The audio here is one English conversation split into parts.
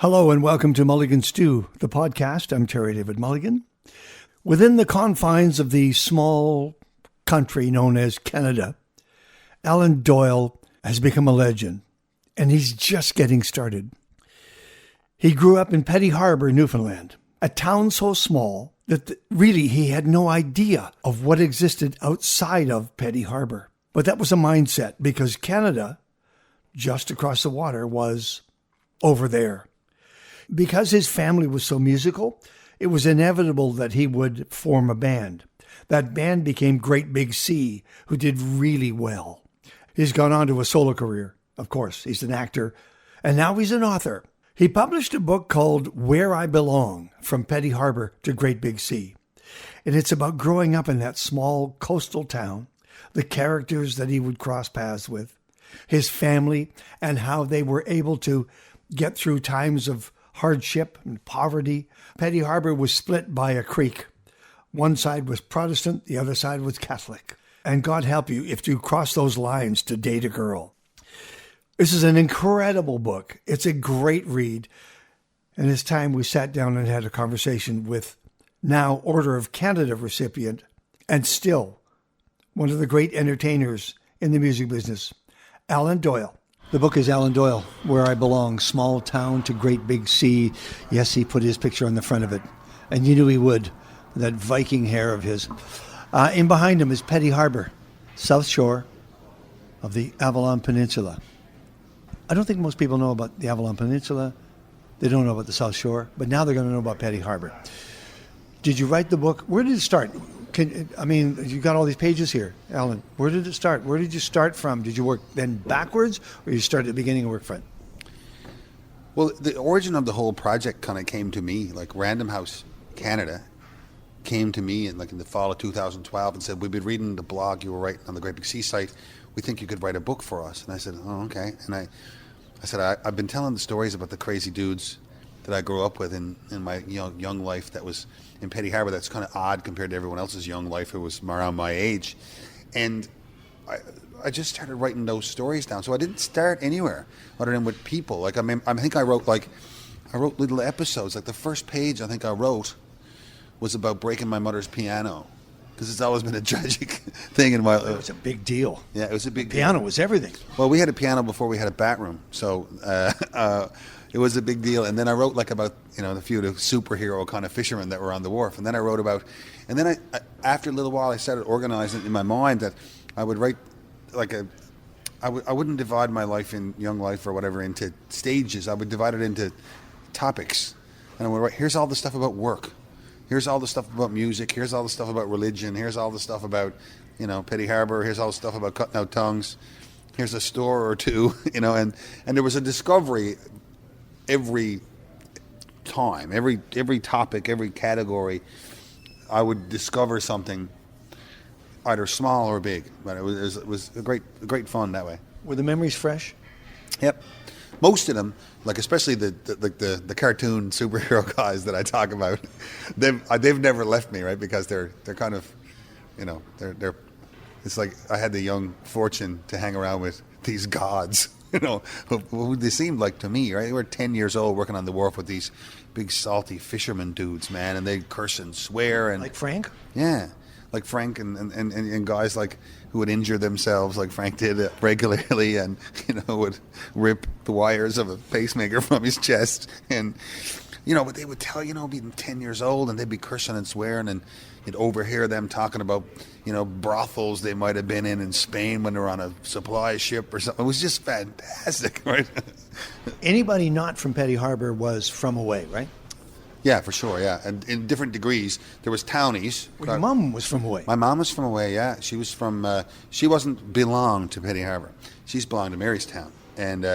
Hello and welcome to Mulligan Stew, the podcast. I'm Terry David Mulligan. Within the confines of the small country known as Canada, Alan Doyle has become a legend, and he's just getting started. He grew up in Petty Harbour, Newfoundland, a town so small that really he had no idea of what existed outside of Petty Harbour. But that was a mindset because Canada, just across the water, was over there. Because his family was so musical, it was inevitable that he would form a band. That band became Great Big Sea, who did really well. He's gone on to a solo career. Of course, he's an actor, and now he's an author. He published a book called Where I Belong, From Petty Harbour to Great Big Sea. And it's about growing up in that small coastal town, the characters that he would cross paths with, his family, and how they were able to get through times of hardship and poverty. Petty Harbour was split by a creek. One side was Protestant, the other side was Catholic. And God help you if you cross those lines to date a girl. This is an incredible book. It's a great read. And it's time we sat down and had a conversation with now Order of Canada recipient and still one of the great entertainers in the music business, Alan Doyle. The book is Alan Doyle, Where I Belong, Small Town to Great Big Sea. Yes, he put his picture on the front of it. And you knew he would, that Viking hair of his. In behind him is Petty Harbour, south shore of the Avalon Peninsula. I don't think most people know about the Avalon Peninsula. They don't know about the South Shore, but now they're going to know about Petty Harbour. Did you write the book? Where did it start? You got all these pages here, Alan. Where did it start? Where did you start from? Did you work then backwards, or you start at the beginning and work front? Well, the origin of the whole project kind of came to me, like Random House Canada came to me in the fall of 2012 and said, we've been reading the blog you were writing on the Great Big Sea site. We think you could write a book for us. And I said, oh, okay. And I said, I've been telling the stories about the crazy dudes that I grew up with in my young life that was in Petty Harbour. That's kind of odd compared to everyone else's young life who was around my age. And I just started writing those stories down. So I didn't start anywhere other than with people. I think I wrote little episodes. Like the first page I think I wrote was about breaking my mother's piano, because it's always been a tragic thing in my life. It was a big deal. Yeah, it was a big deal. Piano was everything. Well, we had a piano before we had a bathroom, so it was a big deal. And then I wrote about the few of the superhero kind of fishermen that were on the wharf. And then I wrote about, and then I after a little while I started organizing in my mind that I would write I wouldn't divide my life in young life or whatever into stages. I would divide it into topics, and I would write, here's all the stuff about work. Here's all the stuff about music. Here's all the stuff about religion. Here's all the stuff about, Petty Harbour. Here's all the stuff about cutting out tongues. Here's a store or two, and there was a discovery every time, every topic, every category. I would discover something, either small or big, but it was a great fun that way. Were the memories fresh? Yep. Most of them, especially the cartoon superhero guys that I talk about, they've never left me, right? Because they're kind of, they're. It's like I had the young fortune to hang around with these gods, who they seemed like to me, right? They were 10 years old working on the wharf with these big salty fisherman dudes, man, and they'd curse and swear and like Frank. Yeah. Like Frank and guys who would injure themselves like Frank did regularly, and would rip the wires of a pacemaker from his chest, and but they would tell being 10 years old, and they'd be cursing and swearing, and you'd overhear them talking about brothels they might have been in Spain when they were on a supply ship or something. It was just fantastic, right? Anybody not from Petty Harbour was from away, right? Yeah, for sure, yeah. And in different degrees. There was townies. Well, your mom was from away. My mom was from away, yeah. She was from, she wasn't belonged to Petty Harbour. She's belonged to Marystown. And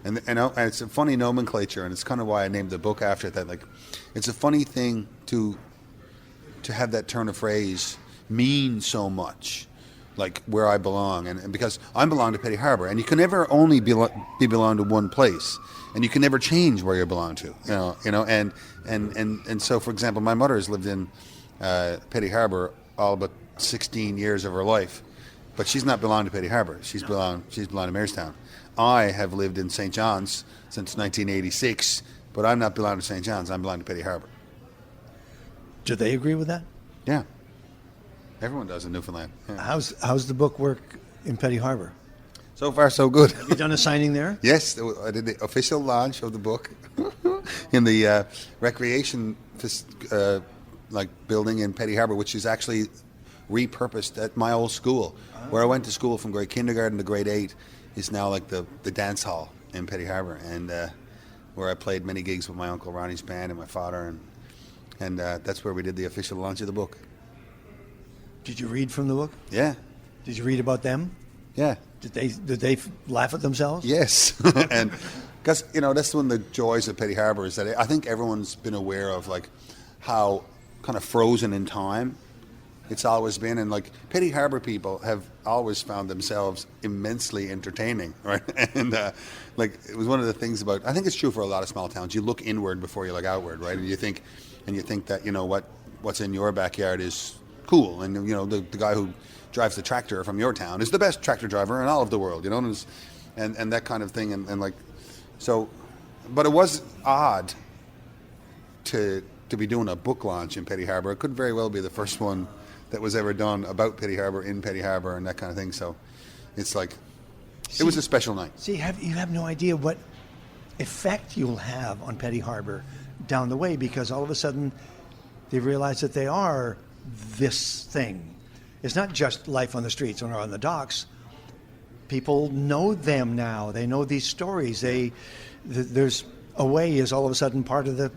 it's a funny nomenclature, and it's kind of why I named the book after it. That, it's a funny thing to have that turn of phrase mean so much, like where I belong. And because I belong to Petty Harbour, and you can never only be belong to one place. And you can never change where you belong to, and so, for example, my mother has lived in Petty Harbour all but 16 years of her life, but she's not belonged to Petty Harbour. She's belonged to Marystown. I have lived in St. John's since 1986, But I'm not belonging to St. John's. I'm belonging to Petty Harbour. Do they agree with that? Yeah. Everyone does in Newfoundland. Yeah. How's the book work in Petty Harbour? So far, so good. Have you done a signing there? Yes, I did the official launch of the book in the recreation building in Petty Harbour, which is actually repurposed at my old school. Where I went to school from grade kindergarten to grade 8 is now like the dance hall in Petty Harbour, and where I played many gigs with my uncle Ronnie's band and my father, and that's where we did the official launch of the book. Did you read from the book? Yeah. Did you read about them? Yeah. Did they laugh at themselves? Yes. And because that's one of the joys of Petty Harbour is that I think everyone's been aware of like how kind of frozen in time it's always been, and like Petty Harbour people have always found themselves immensely entertaining, right? And like it was one of the things about, I think it's true for a lot of small towns. You look inward before you look outward, right? And you think that what's in your backyard is cool, and the guy who drives the tractor from your town is the best tractor driver in all of the world, and that kind of thing, and like so. But it was odd to be doing a book launch in Petty Harbour. It could very well be the first one that was ever done about Petty Harbour in Petty Harbour and that kind of thing. So it's like it was a special night. See, you have no idea what effect you'll have on Petty Harbour down the way, because all of a sudden they realize that they are this thing. It's not just life on the streets or on the docks. People know them now. They know these stories. There's a way is all of a sudden part of the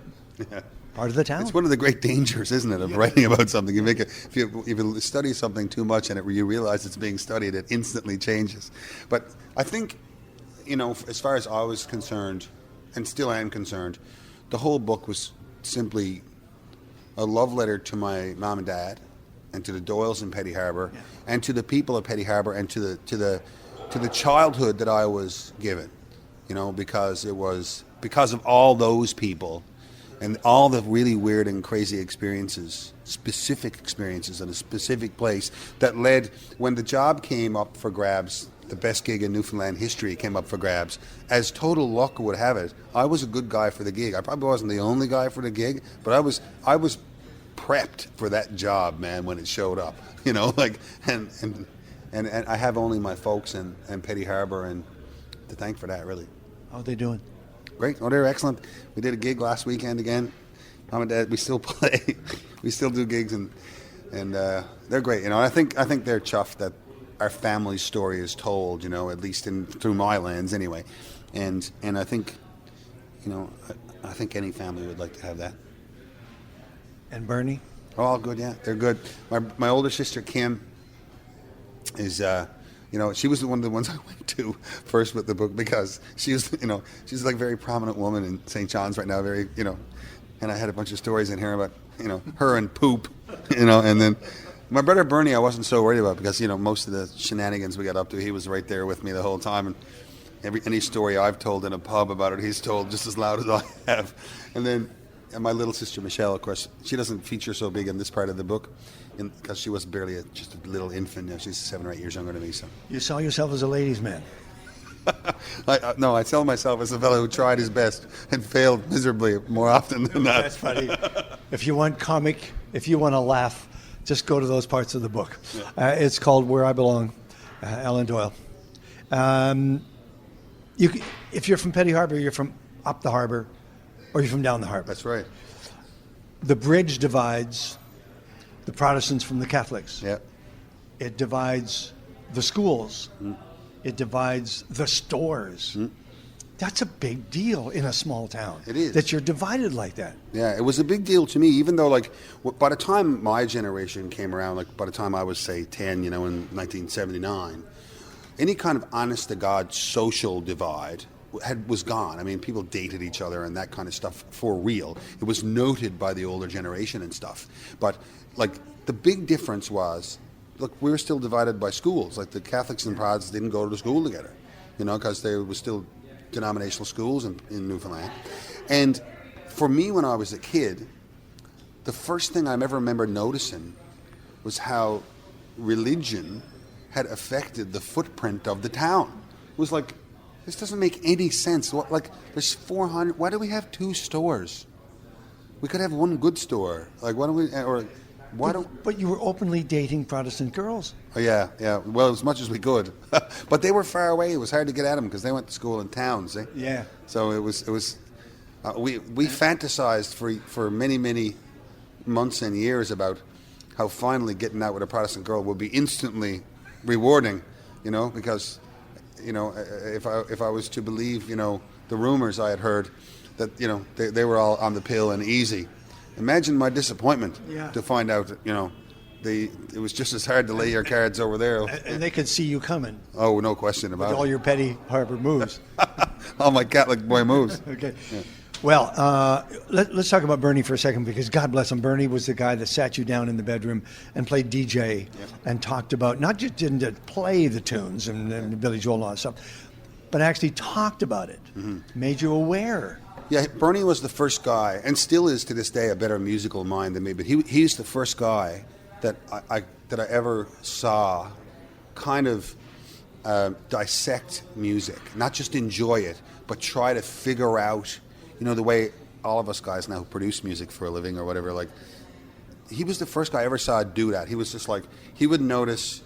town. It's one of the great dangers, isn't it, of writing about something. If you study something too much and you realize it's being studied, it instantly changes. But I think, as far as I was concerned, and still am concerned, the whole book was simply a love letter to my mom and dad, and to the Doyles in Petty Harbour, and to the people of Petty Harbour, and to the childhood that I was given, because it was because of all those people and all the really weird and crazy experiences, specific experiences in a specific place that led, when the job came up for grabs, the best gig in Newfoundland history came up for grabs, as total luck would have it, I was a good guy for the gig. I probably wasn't the only guy for the gig, but I was prepped for that job, man, when it showed up, and I have only my folks and Petty Harbour and to thank for that, really. How are they doing? Great. Oh, they're excellent. We did a gig last weekend again. Mom and Dad, we still play. We still do gigs, and they're great. I think they're chuffed that our family story is told, at least through my lens anyway. And I think, I think any family would like to have that. And Bernie? Oh, all good, yeah. They're good. My older sister, Kim, is... she was one of the ones I went to first with the book, because she's like a very prominent woman in St. John's right now, very, and I had a bunch of stories in here about, her and poop, and then my brother Bernie I wasn't so worried about, because, most of the shenanigans we got up to, he was right there with me the whole time, and any story I've told in a pub about it, he's told just as loud as I have. And my little sister Michelle, of course, she doesn't feature so big in this part of the book, because she was barely just a little infant. She's 7 or 8 years younger than me. So you saw yourself as a ladies' man. No, I tell myself as a fellow who tried his best and failed miserably more often than not. That's funny. If you want to laugh, just go to those parts of the book. Yeah. It's called Where I Belong, Alan Doyle. If you're from Petty Harbour, you're from up the harbour, or you're from down the harbour. That's right. The bridge divides the Protestants from the Catholics. Yeah. It divides the schools. It divides the stores. That's a big deal in a small town. It is. That you're divided like that. Yeah, it was a big deal to me, even though, like, by the time my generation came around, like, by the time I was, say, 10, in 1979, any kind of honest-to-God social divide was gone. I mean, people dated each other and that kind of stuff for real. It was noted by the older generation and stuff. But, like, the big difference was, look, we were still divided by schools. Like, the Catholics and Protestants didn't go to school together, because there was still denominational schools in Newfoundland. And for me, when I was a kid, the first thing I ever remember noticing was how religion had affected the footprint of the town. It was like this doesn't make any sense. What, like, there's 400. Why do we have 2 stores? We could have one good store. Like, why don't we? Or why don't? But you were openly dating Protestant girls. Oh, yeah. Well, as much as we could, but they were far away. It was hard to get at them because they went to school in town. See? Yeah. So it was. We fantasized for many months and years about how finally getting out with a Protestant girl would be instantly rewarding, because, if I was to believe, the rumors I had heard that, they were all on the pill and easy. Imagine my disappointment to find out that, it was just as hard to lay your cards over there. And they could see you coming. Oh, no question about it. All your Petty Harbour moves. All my Catholic boy moves. Okay. Yeah. Well, let's talk about Bernie for a second, because God bless him. Bernie was the guy that sat you down in the bedroom and played DJ and talked about, not just didn't play the tunes and Billy Joel and all that stuff, but actually talked about it, made you aware. Yeah, Bernie was the first guy, and still is to this day, a better musical mind than me, but he's the first guy that I ever saw kind of dissect music, not just enjoy it, but try to figure out, the way all of us guys now who produce music for a living or whatever, like, he was the first guy I ever saw do that. He was just like, he would notice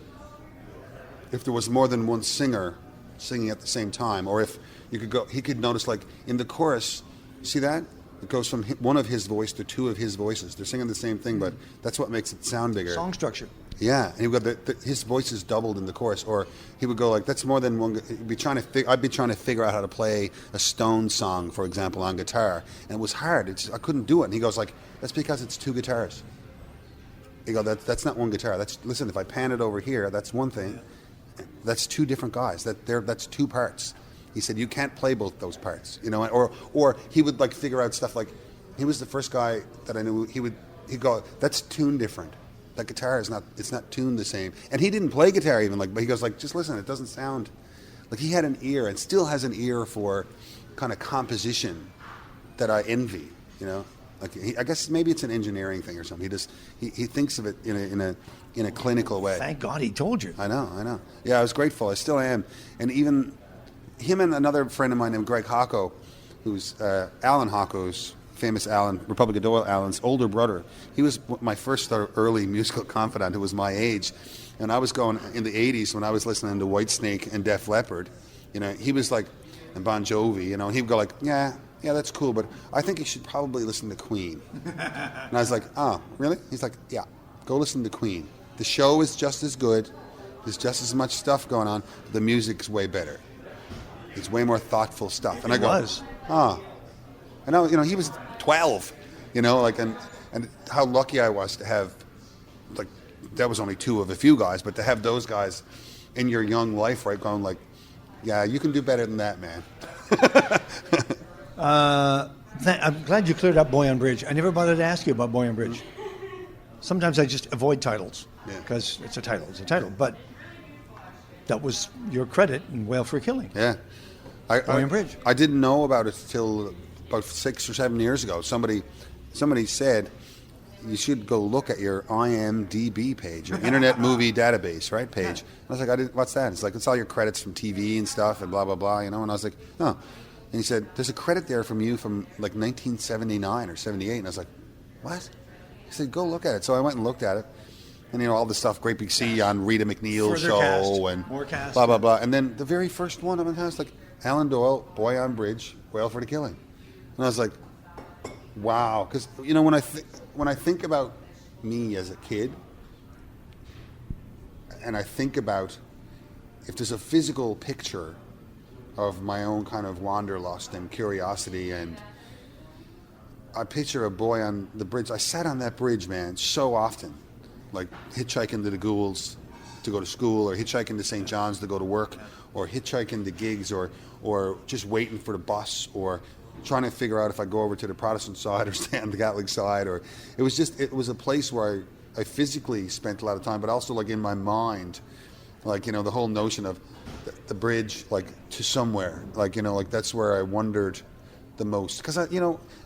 if there was more than one singer singing at the same time, or if he could notice, like, in the chorus, see that? It goes from one of his voice to 2 of his voices. They're singing the same thing, but that's what makes it sound bigger. Song structure. Yeah, and he would go, his voice is doubled in the chorus, or he would go like, "That's more than one." I'd be trying to figure out how to play a Stones song, for example, on guitar, and it was hard. I couldn't do it. And he goes like, "That's because it's 2 guitars." He goes, "That's not one guitar. Listen. If I pan it over here, that's one thing. That's 2 different guys. That's 2 parts." He said, "You can't play both those parts." Or he would like figure out stuff like, he was the first guy that I knew. He'd go, "That's tuned different. That guitar is not. It's not tuned the same." And he didn't play guitar even, like, but he goes like, "Just listen. It doesn't sound." Like, he had an ear, and still has an ear for kind of composition that I envy. Like, I guess maybe it's an engineering thing or something. He thinks of it in a clinical way. Thank God he told you. I know. Yeah, I was grateful. I still am. And even him and another friend of mine named Greg Hocko, who's Alan Hocko's famous Alan, Republic of Doyle Alan's older brother. He was my first early musical confidant, who was my age. And I was going in the 80s when I was listening to Whitesnake and Def Leppard. He was like, and Bon Jovi, and he would go like, yeah, that's cool, but I think you should probably listen to Queen. And I was like, oh, really? He's like, yeah, go listen to Queen. The show is just as good. There's just as much stuff going on. The music's way better. It's way more thoughtful stuff. And I go, and now, he was 12, like, and how lucky I was to have, like, that was only 2 of a few guys, but to have those guys in your young life, right, going like, yeah, you can do better than that, man. I'm glad you cleared up Boy on Bridge. I never bothered to ask you about Boy on Bridge. Sometimes I just avoid titles because it's a title, but that was your credit in Whale for Killing. Yeah. Boy on Bridge. I didn't know about it till about 6 or 7 years ago. Somebody said you should go look at your IMDb page, your Internet Movie Database, right, page. And I was like, what's that? It's like, it's all your credits from TV and stuff and blah, blah, blah, And I was like, oh. And he said, there's a credit there from you from like 1979 or 78. And I was like, what? He said, go look at it. So I went and looked at it. And, all the stuff, Great Big Sea on Rita McNeil's Further show cast, and more cast, blah, blah, blah. And then the very first one, I was like, Alan Doyle, Boy on Bridge, Whale for the Killing. And I was like, wow. Because, when I think about me as a kid, and I think about if there's a physical picture of my own kind of wanderlust and curiosity, and I picture a boy on the bridge. I sat on that bridge, man, so often, like hitchhiking to the Ghouls to go to school, or hitchhiking to St. John's to go to work, or hitchhiking to gigs, or just waiting for the bus, or trying to figure out if I go over to the Protestant side or stay on the Catholic side. Or it was a place where I physically spent a lot of time, but also like in my mind, like, the whole notion of the bridge, like, to somewhere, like, like that's where I wondered the most. Because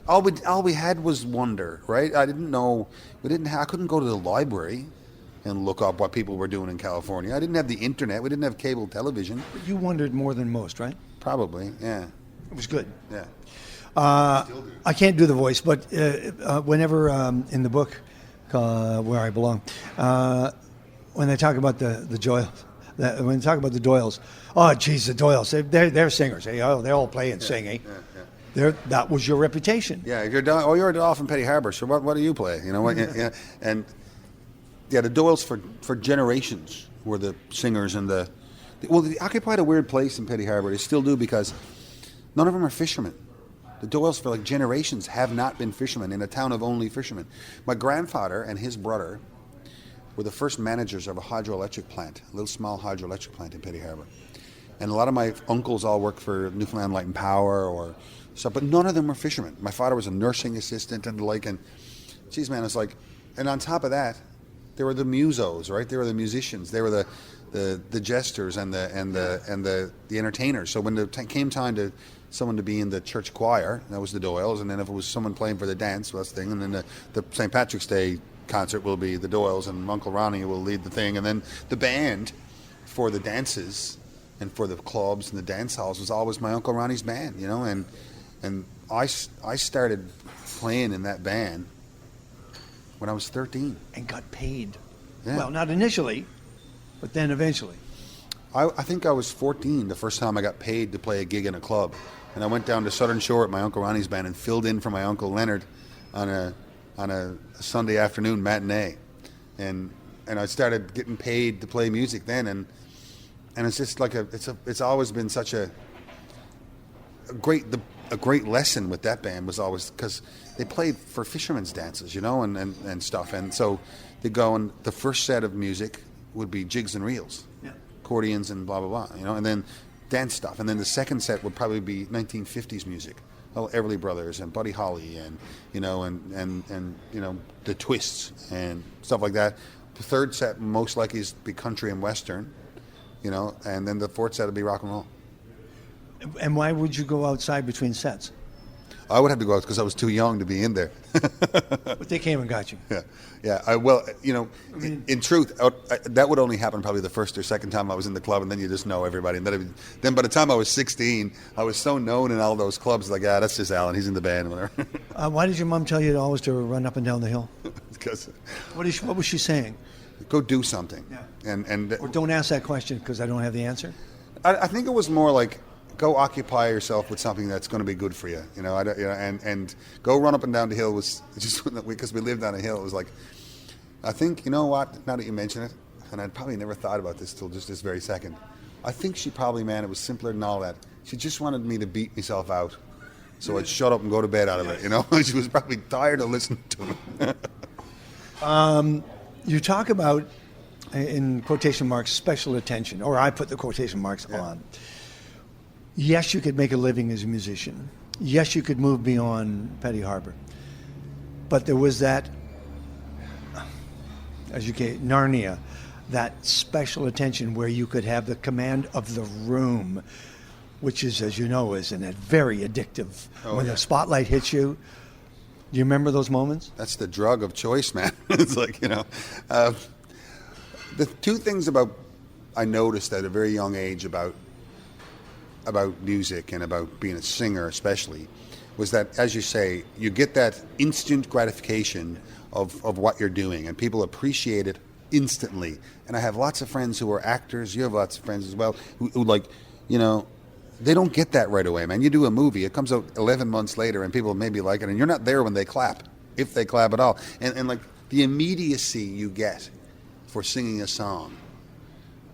all we had was wonder, right? I didn't know, I couldn't go to the library and look up what people were doing in California. I didn't have the internet. We didn't have cable television. You wondered more than most, right? Probably, yeah. It was good. Yeah. I can't do the voice, but whenever in the book, Where I Belong, when they talk about the Doyles, when they talk about the Doyles, oh, geez, the Doyles, they're singers. They all play and sing, eh? That was your reputation. Yeah, if you're a Doyle from Petty Harbour, so what do you play? You know what? Yeah, and yeah, the Doyles for generations were the singers and they occupied a weird place in Petty Harbour. They still do, because none of them are fishermen. The Doyles for like generations have not been fishermen in a town of only fishermen. My grandfather and his brother were the first managers of a hydroelectric plant, a little small hydroelectric plant in Petty Harbour. And a lot of my uncles all worked for Newfoundland Light and Power or stuff, but none of them were fishermen. My father was a nursing assistant and the like, and geez, man, it's like, and on top of that, there were the musos, right? They were the musicians. They were the jesters and the entertainers. So when it came time to someone to be in the church choir, that was the Doyles, and then if it was someone playing for the dance, well, that's the thing, and then the St. Patrick's Day concert will be the Doyles, and Uncle Ronnie will lead the thing, and then the band for the dances and for the clubs and the dance halls was always my Uncle Ronnie's band, you know, and I started playing in that band when I was 13. And got paid. Yeah. Well, not initially, but then eventually. I think I was 14 the first time I got paid to play a gig in a club. And I went down to Southern Shore at my Uncle Ronnie's band and filled in for my Uncle Leonard on a Sunday afternoon matinee. And I started getting paid to play music then, and it's just like it's always been such a great lesson with that band was always because they played for fishermen's dances, you know, and stuff. And so they go, and the first set of music would be jigs and reels, accordions and blah, blah, blah, you know, and then dance stuff. And then the second set would probably be 1950s music. Well, Everly Brothers and Buddy Holly and, you know, and you know, the Twists and stuff like that. The third set most likely is be country and western, you know, and then the fourth set would be rock and roll. And why would you go outside between sets? I would have to go out because I was too young to be in there. But they came and got you. Yeah. Well, you know, in truth, that would only happen probably the first or second time I was in the club, and then you just know everybody. And then by the time I was 16, I was so known in all those clubs, like, that's just Alan. He's in the band, whatever. Why did your mom tell you always to run up and down the hill? Because What was she saying? Go do something. Yeah. Or don't ask that question because I don't have the answer? I think it was more like, go occupy yourself with something that's going to be good for you, you know. And go run up and down the hill was just because we lived on a hill. It was like, I think, you know what? Now that you mention it, and I'd probably never thought about this till just this very second. I think she probably, man, it was simpler than all that. She just wanted me to beat myself out, so I'd shut up and go to bed out of it. You know, she was probably tired of listening to me. You talk about, in quotation marks, special attention, or I put the quotation marks on. Yes, you could make a living as a musician. Yes, you could move beyond Petty Harbour. But there was that, Narnia, that special attention where you could have the command of the room, which is, as you know, is very addictive. When the spotlight hits you, do you remember those moments? That's the drug of choice, man. It's like, you know, the two things I noticed at a very young age about music and about being a singer especially was that, as you say, you get that instant gratification of what you're doing, and people appreciate it instantly. And I have lots of friends who are actors. You have lots of friends as well who like, you know, they don't get that right away, man. You do a movie, it comes out 11 months later, and people maybe like it, and you're not there when they clap, if they clap at all. And like the immediacy you get for singing a song,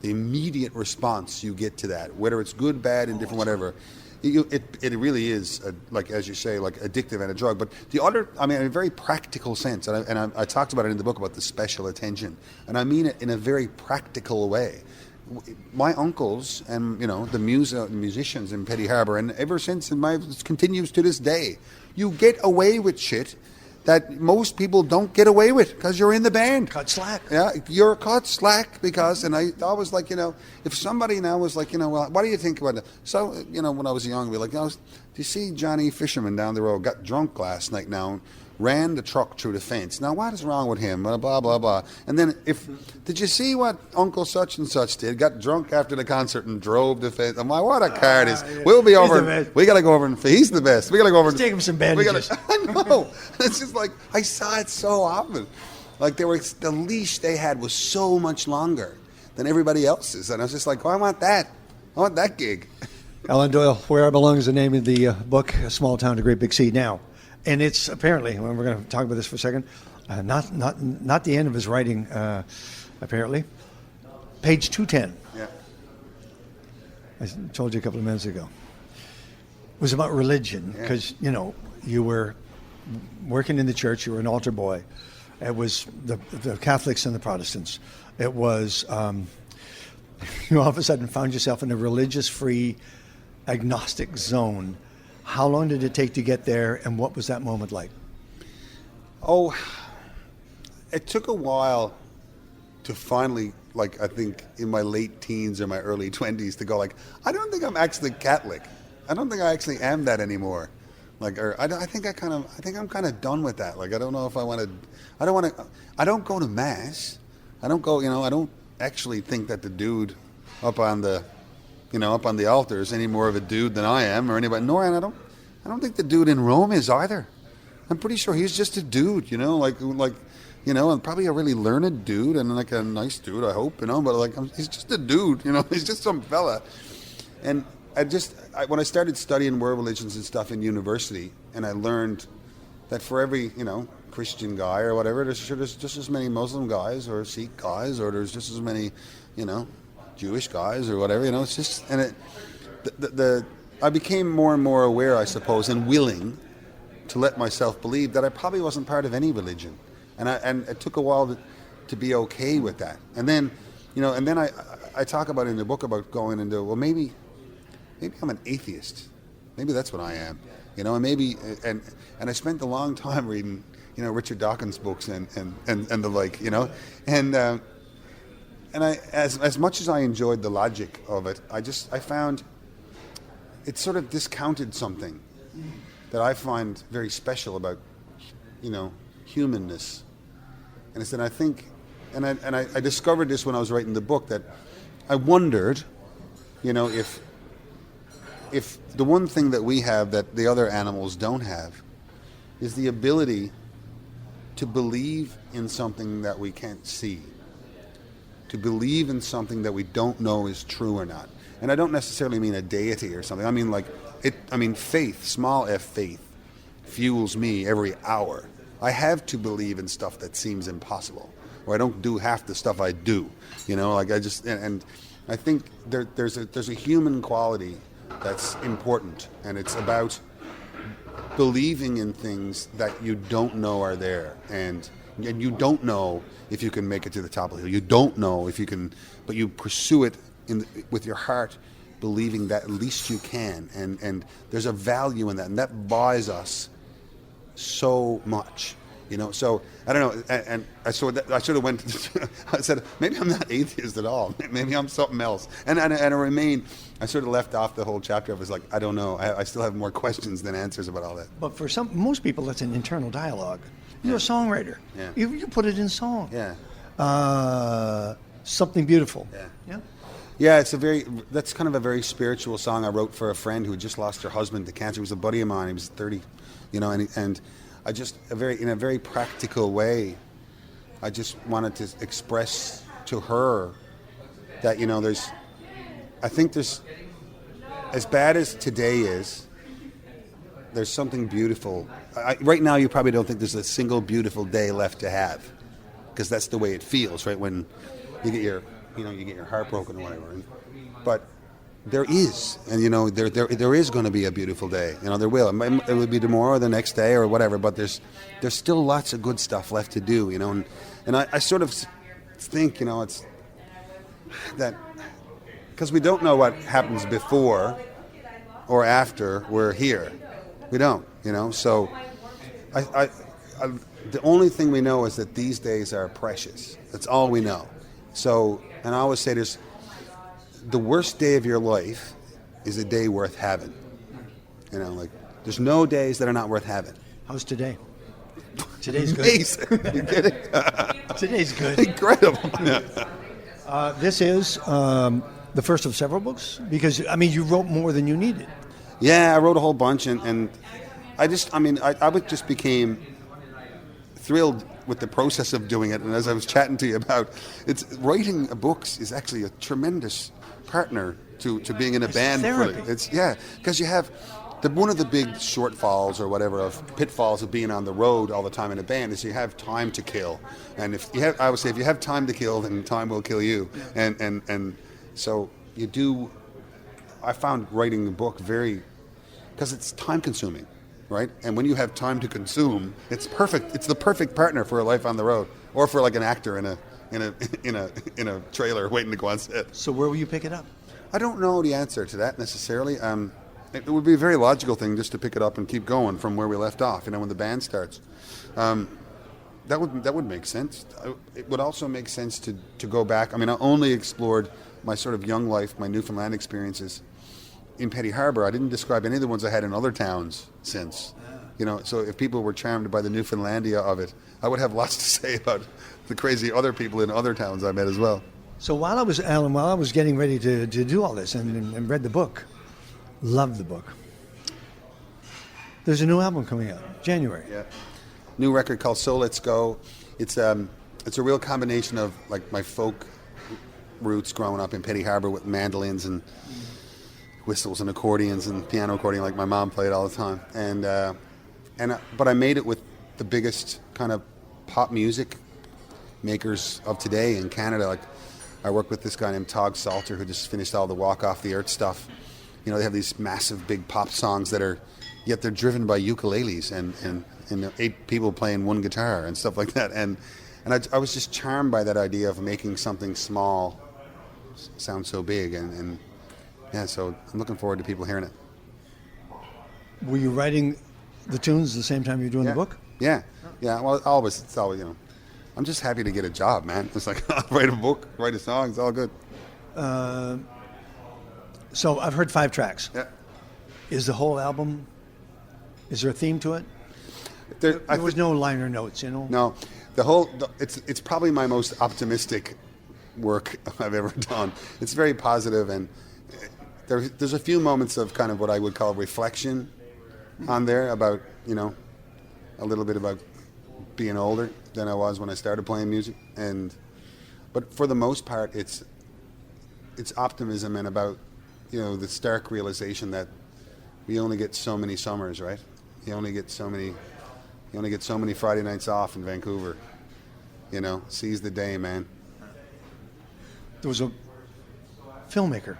the immediate response you get to that, whether it's good, bad, indifferent, whatever, it really is, like, as you say, like addictive and a drug. But the other, I mean, in a very practical sense, and I talked about it in the book about the special attention, and I mean it in a very practical way. My uncles and, you know, the musicians in Petty Harbour, and ever since, it continues to this day, you get away with shit that most people don't get away with because you're in the band. Cut slack. Yeah, you're cut slack because, and I was like, you know, if somebody now was like, you know, well, what do you think about it? So, you know, when I was young, we'd be like, do you see Johnny Fisherman down the road got drunk last night now? ran the truck through the fence. Now, what is wrong with him? Blah, blah, blah, blah. And then did you see what Uncle such and such did? Got drunk after the concert and drove the fence. I'm like, what a card is. We'll be over. We got to go over and, he's the best. We got to go over and take him some bandages. I know. It's just like, I saw it so often. Like the leash they had was so much longer than everybody else's. And I was just like, oh, I want that. I want that gig. Alan Doyle, Where I Belong is the name of the book, A Small Town to Great Big Sea. Now, and it's apparently, and we're going to talk about this for a second, not the end of his writing, apparently. Page 210. Yeah. I told you a couple of minutes ago. It was about religion, because, you were working in the church, you were an altar boy. It was the Catholics and the Protestants. It was, you all of a sudden found yourself in a religious-free, agnostic zone. How long did it take to get there, and what was that moment like? Oh, it took a while to finally, I think in my late teens or my early 20s, to go I don't think I'm actually Catholic. I don't think I actually am that anymore. I think I'm kind of done with that. I don't know if I want to. I don't go to mass. I don't go. I don't actually think that the dude up on the altar is any more of a dude than I am or anybody. Nor, and I don't think the dude in Rome is either. I'm pretty sure he's just a dude. And probably a really learned dude and a nice dude. I hope. But he's just a dude. He's just some fella. And when I started studying world religions and stuff in university, and I learned that for every, Christian guy or whatever, there's just as many Muslim guys or Sikh guys, or there's just as many, Jewish guys or whatever, it's just, and I became more and more aware, I suppose, and willing to let myself believe that I probably wasn't part of any religion. And it took a while to be okay with that. And then, I talk about in the book about going into, well, maybe I'm an atheist. Maybe that's what I am, and maybe, and I spent a long time reading, Richard Dawkins' books and the like, and I, as much as I enjoyed the logic of it, I found it sort of discounted something that I find very special about, humanness. And I said, I think, and I discovered this when I was writing the book, that I wondered, if the one thing that we have that the other animals don't have is the ability to believe in something that we can't see, to believe in something that we don't know is true or not. And I don't necessarily mean a deity or something. I mean faith, small f faith, fuels me every hour. I have to believe in stuff that seems impossible, or I don't do half the stuff I do. And I think there's a human quality that's important, and it's about believing in things that you don't know are there, and you don't know if you can make it to the top of the hill. You don't know if you can, but you pursue it with your heart, believing that at least you can, and there's a value in that, and that buys us so much. So I don't know, and I sort of went. I said, maybe I'm not atheist at all. Maybe I'm something else. And I remain. I sort of left off the whole chapter. I was like, I don't know. I still have more questions than answers about all that. But for most people, that's an internal dialogue. You're a songwriter. Yeah. You put it in song. Yeah. Something beautiful. Yeah. Yeah. That's kind of a very spiritual song I wrote for a friend who had just lost her husband to cancer. He was a buddy of mine. He was 30. And I just in a very practical way, I just wanted to express to her that I think there's, as bad as today is, there's something beautiful. Right now, you probably don't think there's a single beautiful day left to have, because that's the way it feels, right? When you get your heart broken or whatever. But there is, and there is going to be a beautiful day. There will. It will be tomorrow, or the next day, or whatever. But there's still lots of good stuff left to do. And I sort of think, it's that because we don't know what happens before or after we're here. We don't. So I the only thing we know is that these days are precious. That's all we know. So, and I always say this. The worst day of your life is a day worth having. There's no days that are not worth having. How's today? Today's good. Amazing. You kidding? Today's good. Incredible. This is the first of several books? Because, I mean, you wrote more than you needed. Yeah, I wrote a whole bunch, and I just became thrilled with the process of doing it. And as I was chatting to you about, writing books is actually a tremendous partner to being in a band. Therapy. Because you have one of the big shortfalls or whatever of pitfalls of being on the road all the time in a band is you have time to kill. And I would say if you have time to kill, then time will kill you. And so you do. I found writing a book because it's time consuming, right? And when you have time to consume, it's perfect. It's the perfect partner for a life on the road, or for like an actor in a trailer waiting to go on set. So where will you pick it up? I don't know the answer to that necessarily. It would be a very logical thing just to pick it up and keep going from where we left off. When the band starts, that would make sense. It would also make sense to go back. I mean, I only explored my sort of young life, my Newfoundland experiences in Petty Harbour. I didn't describe any of the ones I had in other towns since. So if people were charmed by the Newfoundlandia of it, I would have lots to say about the crazy other people in other towns I met as well. So while I was getting ready to do all this and read the book, loved the book. There's a new album coming out, January. Yeah. New record called So Let's Go. It's a real combination of like my folk roots growing up in Petty Harbour with mandolins and whistles and accordions and piano accordion like my mom played all the time. But I made it with the biggest kind of pop music makers of today in Canada. Like I work with this guy named Tog Salter who just finished all the Walk Off the Earth stuff. They have these massive big pop songs they're driven by ukuleles and 8 people playing one guitar and stuff like that. And I was just charmed by that idea of making something small sound so big. And so I'm looking forward to people hearing it. Were you writing the tunes the same time you were doing the book? Yeah. Well, it's always, I'm just happy to get a job, man. It's like, write a book, write a song, it's all good. So I've heard 5 tracks. Yeah. Is the whole album, is there a theme to it? There was no liner notes, No. It's probably my most optimistic work I've ever done. It's very positive, and there's a few moments of kind of what I would call reflection on there about, a little bit about being older than I was when I started playing music. But for the most part, it's optimism and about, the stark realization that we only get so many summers, right? You only get so many Friday nights off in Vancouver. Seize the day, man. There was a filmmaker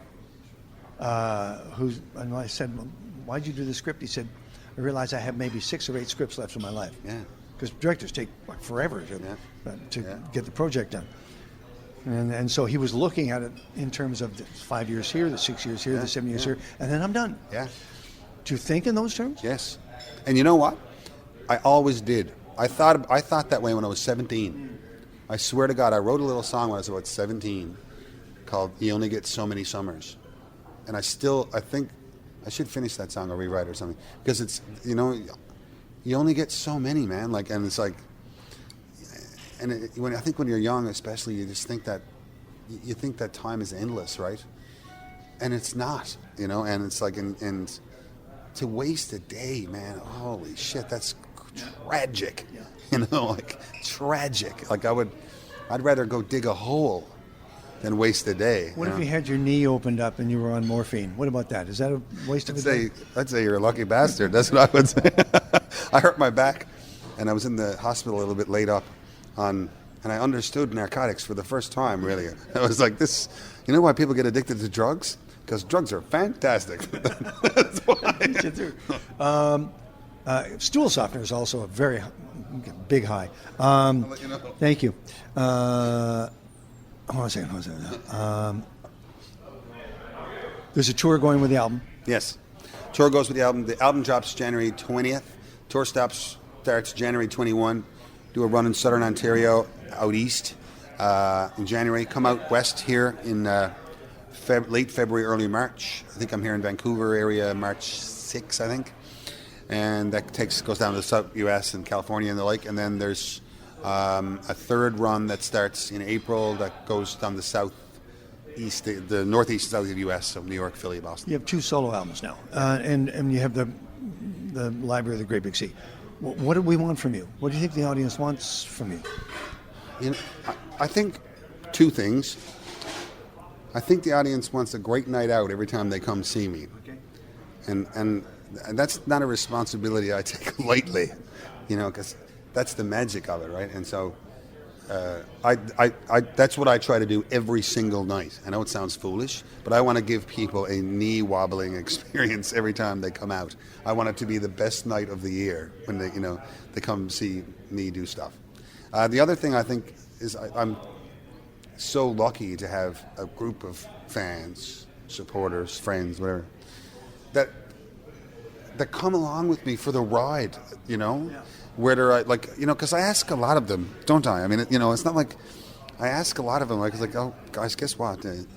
and I said, well, why'd you do the script? He said, I realized I have maybe 6 or 8 scripts left in my life. Yeah. Because directors take forever to get the project done. And so he was looking at it in terms of the 5 years here, the 6 years here, the 7 years here, and then I'm done. Yeah. Do you think in those terms? Yes. And you know what? I always did. I thought that way when I was 17. I swear to God, I wrote a little song when I was about 17 called You Only Get So Many Summers. And I think I should finish that song or rewrite it or something. Because it's, you only get so many, man. And it's like, I think when you're young especially, you just think that, you think that time is endless, right? And it's not, and it's like, and to waste a day, man, holy shit, that's tragic, tragic. Like I'd rather go dig a hole than waste a day. What if you had your knee opened up and you were on morphine? What about that? Is that a waste of a day? I'd say you're a lucky bastard. That's what I would say. I hurt my back, and I was in the hospital a little bit laid up and I understood narcotics for the first time, really. I was like, this, you know why people get addicted to drugs? Because drugs are fantastic. That's why. Stool softener is also a very big high. I'll let you know. Thank you. Hold on a second. There's a tour going with the album. Yes. Tour goes with the album. The album drops January 20th. Tour starts January 21. Do a run in Southern Ontario, out east in January. Come out west here in late February, early March. I think I'm here in Vancouver area March 6, I think. and that goes down to the South U.S. and California and the like. And then there's a third run that starts in April that goes down the southeast, the northeast south of the U.S., so New York, Philly, Boston. You have 2 solo albums now, and you have the Library of the Great Big Sea. What do we want from you? What do you think the audience wants from you? I think 2 things. I think the audience wants a great night out every time they come see me. Okay. And that's not a responsibility I take lightly, because that's the magic of it, right? And so that's what I try to do every single night. I know it sounds foolish, but I want to give people a knee-wobbling experience every time they come out. I want it to be the best night of the year when they come see me do stuff. The other thing I think is I'm so lucky to have a group of fans, supporters, friends, whatever, that come along with me for the ride, whether because I ask a lot of them, don't I? I mean, it's not like I ask a lot of them, like, oh, guys, guess what? I'm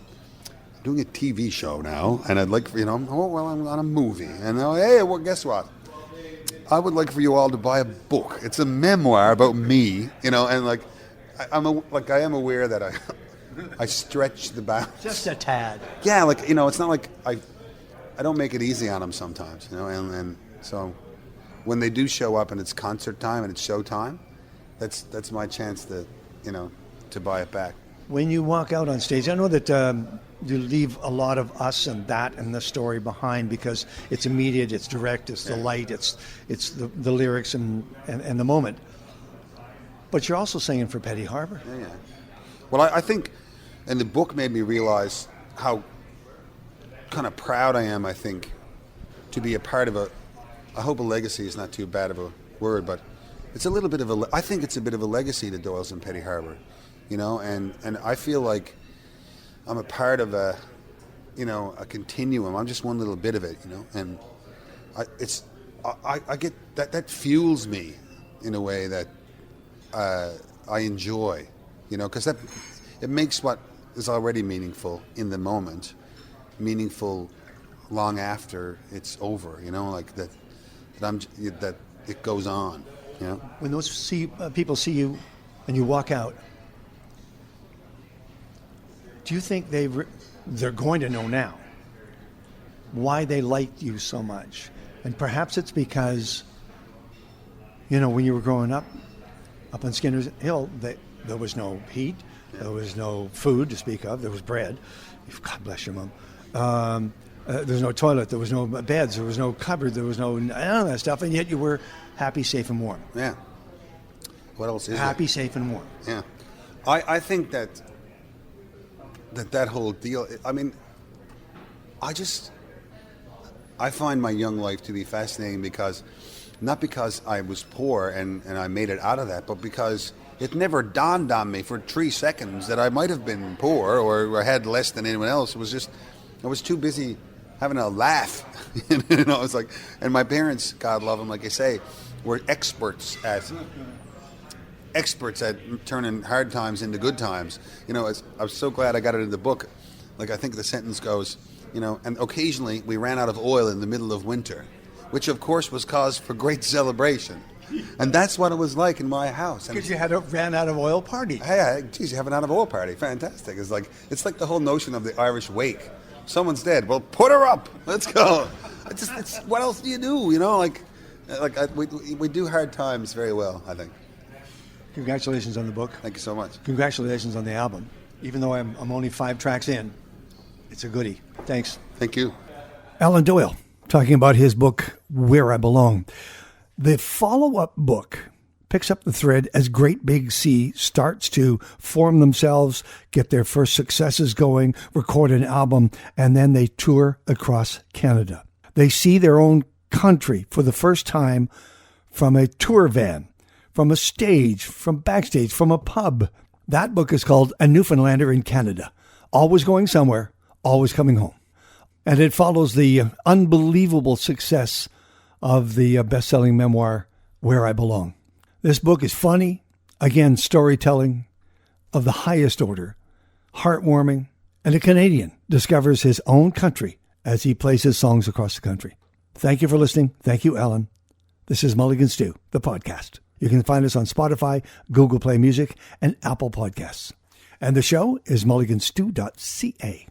doing a TV show now, and I'd like, I'm on a movie, and hey, well, guess what? I would like for you all to buy a book. It's a memoir about me, and I am aware that I stretch the bounds. Just a tad. Yeah, it's not like I don't make it easy on them sometimes, and so when they do show up and it's concert time and it's show time, that's my chance to buy it back. When you walk out on stage, I know that you leave a lot of us and that and the story behind because it's immediate, it's direct, it's the light, it's the lyrics and the moment. But you're also singing for Petty Harbour. Yeah. Well, I think, and the book made me realize how kind of proud I am, I think, to be a part of I hope a legacy is not too bad of a word, but it's a little bit of I think it's a bit of a legacy to Doyle's in Petty Harbour, and I feel like I'm a part of a continuum. I'm just one little bit of it, and I get that fuels me in a way that I enjoy, because it makes what is already meaningful in the moment meaningful long after it's over, that it goes on, When those people see you and you walk out, do you think they're going to know now why they liked you so much? And perhaps it's because, when you were growing up on Skinner's Hill, there was no heat, there was no food to speak of, there was bread. God bless your mom. There was no toilet, there was no beds, there was no cupboard, there was no none of that stuff, and yet you were happy, safe, and warm. Yeah. What else is happy, safe, and warm? Yeah. I think that whole deal, I mean, I find my young life to be fascinating not because I was poor and I made it out of that, but because it never dawned on me for 3 seconds that I might have been poor or had less than anyone else. It was just, I was too busy having a laugh. It's like, and my parents, God love them, like I say, were experts at turning hard times into good times. I was so glad I got it in the book. Like, I think the sentence goes, and occasionally we ran out of oil in the middle of winter, which of course was cause for great celebration. And that's what it was like in my house. Because you had a ran out of oil party. Hey, geez, you have an out of oil party. Fantastic. It's like the whole notion of the Irish wake. Someone's dead. Well, put her up. Let's go. It's what else do you do? We do hard times very well, I think. Congratulations on the book. Thank you so much. Congratulations on the album. Even though I'm only 5 tracks in, it's a goodie. Thanks. Thank you. Alan Doyle, talking about his book, Where I Belong. The follow-up book picks up the thread as Great Big Sea starts to form themselves, get their first successes going, record an album, and then they tour across Canada. They see their own country for the first time from a tour van, from a stage, from backstage, from a pub. That book is called A Newfoundlander in Canada. Always going somewhere, always coming home. And it follows the unbelievable success of the best-selling memoir, Where I Belong. This book is funny, again, storytelling of the highest order, heartwarming, and a Canadian discovers his own country as he plays his songs across the country. Thank you for listening. Thank you, Alan. This is Mulligan Stew, the podcast. You can find us on Spotify, Google Play Music, and Apple Podcasts. And the show is mulliganstew.ca.